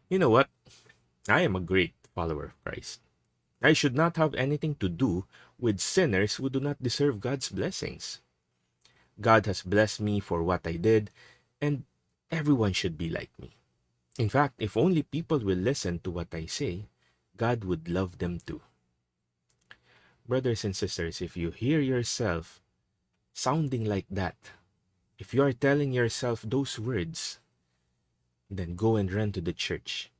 You know what? I am a great follower of Christ. I should not have anything to do with sinners who do not deserve God's blessings. God has blessed me for what I did, and everyone should be like me. In fact, if only people will listen to what I say, God would love them too. Brothers and sisters, if you hear yourself sounding like that, if you are telling yourself those words, then go and run to the church.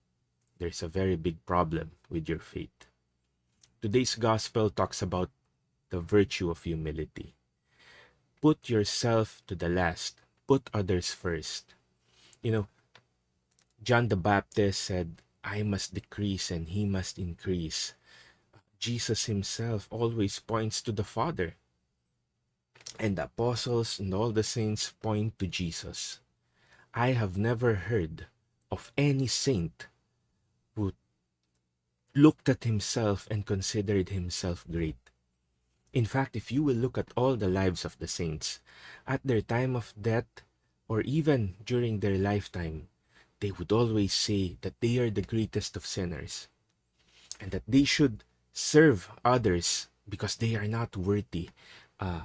There's a very big problem with your faith. Today's gospel talks about the virtue of humility. Put yourself to the last, put others first. You know, John the Baptist said, I must decrease and he must increase. Jesus himself always points to the Father, and the apostles and all the saints point to Jesus. I have never heard of any saint who looked at himself and considered himself great. In fact, if you will look at all the lives of the saints, at their time of death or even during their lifetime, they would always say that they are the greatest of sinners and that they should serve others because they are not worthy uh,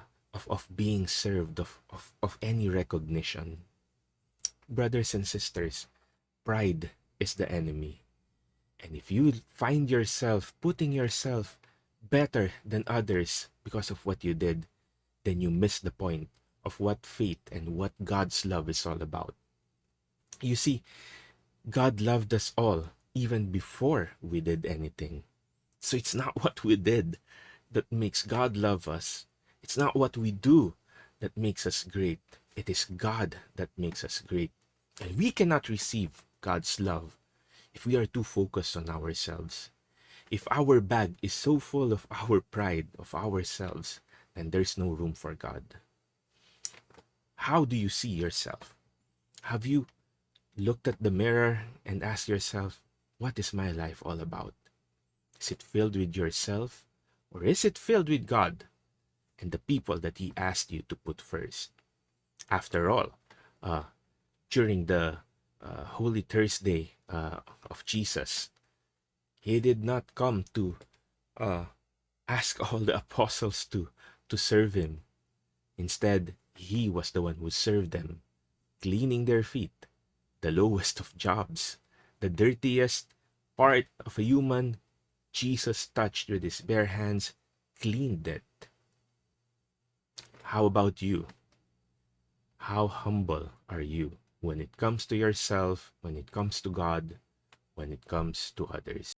of being served, of any recognition. Brothers and sisters, pride is the enemy. And if you find yourself putting yourself better than others because of what you did, then you miss the point of what faith and what God's love is all about. You see, God loved us all even before we did anything. So it's not what we did that makes God love us. It's not what we do that makes us great. It is God that makes us great. And we cannot receive God's love if we are too focused on ourselves. If our bag is so full of our pride, of ourselves, then there's no room for God. How do you see yourself? Have you looked at the mirror and asked yourself, what is my life all about? Is it filled with yourself? Or is it filled with God and the people that He asked you to put first? After all, uh, during the Holy Thursday of Jesus, He did not come to uh, ask all the apostles to serve Him. Instead, He was the one who served them, cleaning their feet, the lowest of jobs, the dirtiest part of a human. Jesus touched with His bare hands, cleaned it. How about you? How humble are you when it comes to yourself, when it comes to God, when it comes to others?